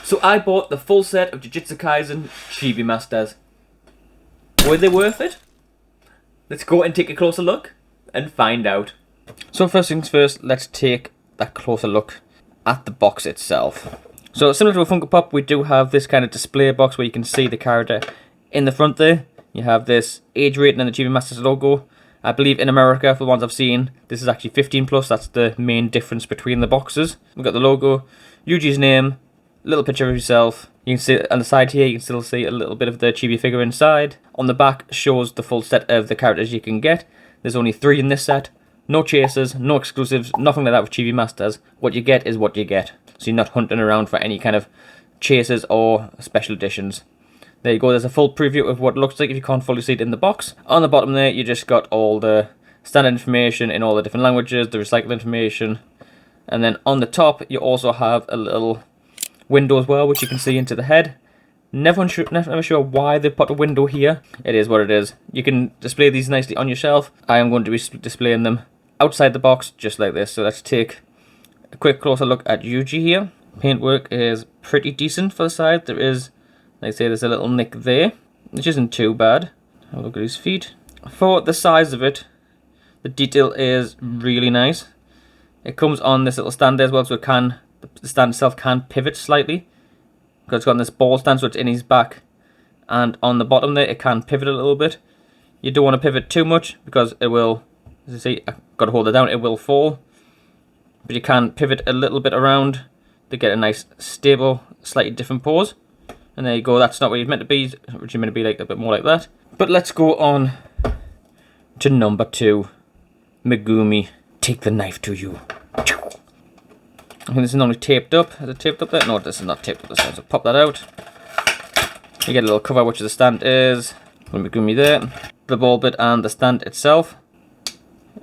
So I bought the full set of Jujutsu Kaisen ChibiMasters. Were they worth it? Let's go and take a closer look and find out. So first things first, let's take a closer look at the box itself. So similar to a Funko Pop, we do have this kind of display box where you can see the character in the front there. You have this age rating and the ChibiMasters logo. I believe in America, for the ones I've seen, this is actually 15 plus. That's the main difference between the boxes. We've got the logo, Yuji's name, little picture of himself. You can see on the side here, you can still see a little bit of the Chibi figure inside. On the back shows the full set of the characters you can get. There's only 3 in this set. No chasers, no exclusives, nothing like that with ChibiMasters. What you get is what you get. So you're not hunting around for any kind of chasers or special editions. There you go, there's a full preview of what it looks like if you can't fully see it in the box. On the bottom there, you just got all the standard information in all the different languages, the recycled information. And then on the top, you also have a little window as well, which you can see into the head. Never sure why they put a window here. It is what it is. You can display these nicely on your shelf. I am going to be displaying them outside the box, just like this. So let's take a quick closer look at Yuji here. Paintwork is pretty decent for the side. There is, like I say, there's a little nick there, which isn't too bad. Have a look at his feet. For the size of it, the detail is really nice. It comes on this little stand there as well, so the stand itself can pivot slightly. Because it's got this ball stand, so it's in his back. And on the bottom there, it can pivot a little bit. You don't want to pivot too much, because it will, as you see, I've got to hold it down, it will fall. But you can pivot a little bit around to get a nice, stable, slightly different pose. And there you go, that's not what you're meant to be, which you're meant to be like a bit more like that. But let's go on to number 2. Megumi, take the knife to you. I think this is normally taped up. Is it taped up there? No, this is not taped up this time, so pop that out. You get a little cover, which the stand is. Megumi there. The ball bit and the stand itself.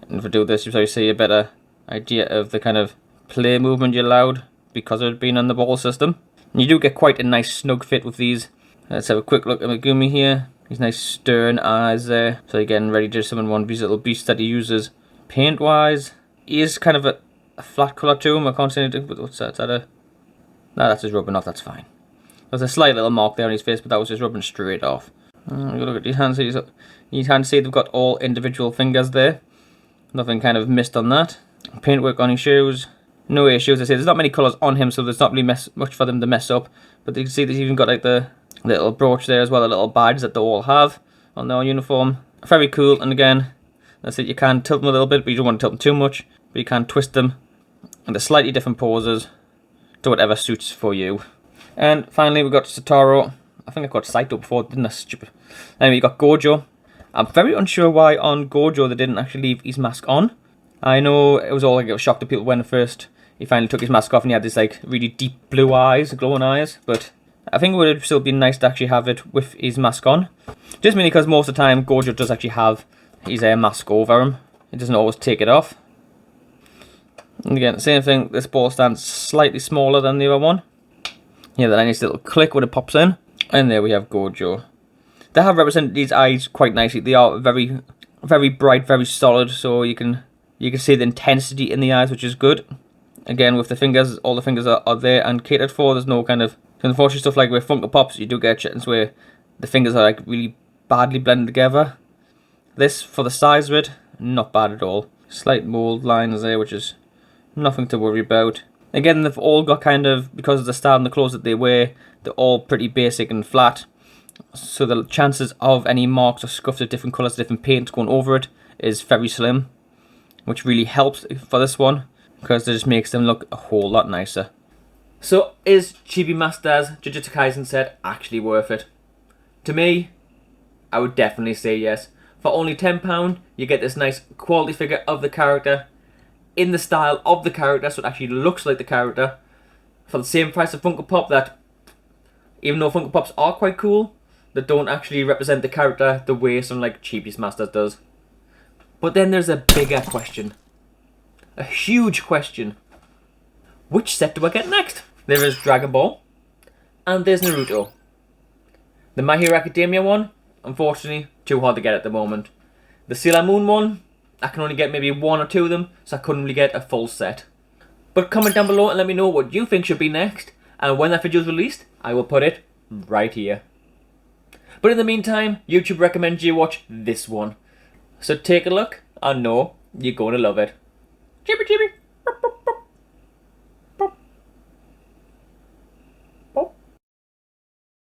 And if we do this, you see a better idea of the kind of play movement you're allowed because of it being on the ball system. And you do get quite a nice snug fit with these. Let's have a quick look at Megumi here. His nice stern eyes there. So you're getting ready to summon one of these little beasts that he uses. Paint-wise, he is kind of a flat colour to him. I can't see anything, but what's that? Is that a... No, that's just rubbing off, that's fine. There's a slight little mark there on his face, but that was just rubbing straight off. Look at these hands. You can see they've got all individual fingers there. Nothing kind of missed on that. Paintwork on his shoes. No issues. I say there's not many colours on him, so there's not really much for them to mess up. But you can see they've even got like the little brooch there as well, the little badge that they all have on their uniform. Very cool. And again, that's it. You can tilt them a little bit, but you don't want to tilt them too much. But you can twist them into slightly different poses to whatever suits for you. And finally, we've got Satoru. I think I got Saito before, didn't I? Stupid. Anyway, you got Gojo. I'm very unsure why on Gojo they didn't actually leave his mask on. I know it was all like a shock to people when first he finally took his mask off and he had this like really deep blue eyes, glowing eyes. But I think it would have still been nice to actually have it with his mask on. Just mainly because most of the time Gojo does actually have his mask over him. He doesn't always take it off. And again, same thing, this ball stands slightly smaller than the other one. Yeah, that nice little click when it pops in. And there we have Gojo. They have represented these eyes quite nicely. They are very, very bright, very solid, so you can see the intensity in the eyes, which is good. Again, with the fingers, all the fingers are there and catered for. There's no kind of... Unfortunately, stuff like with Funko Pops, you do get chittens where the fingers are like really badly blended together. This, for the size of it, not bad at all. Slight mold lines there, which is nothing to worry about. Again, they've all got kind of, because of the style and the clothes that they wear, they're all pretty basic and flat. So the chances of any marks or scuffs of different colours, different paints going over it is very slim. Which really helps for this one, because it just makes them look a whole lot nicer. So, is ChibiMasters Jujutsu Kaisen set actually worth it? To me, I would definitely say yes. For only £10, you get this nice quality figure of the character, in the style of the character, so it actually looks like the character, for the same price of Funko Pop that, even though Funko Pops are quite cool, they don't actually represent the character the way something like ChibiMasters does. But then there's a bigger question. A huge question. Which set do I get next? There is Dragon Ball, and there's Naruto. The My Hero Academia one, unfortunately, too hard to get at the moment. The Sailor Moon one, I can only get maybe 1 or 2 of them, so I couldn't really get a full set. But comment down below and let me know what you think should be next, and when that video is released, I will put it right here. But in the meantime, YouTube recommends you watch this one. So take a look, I know you're going to love it. Chibi Chibi!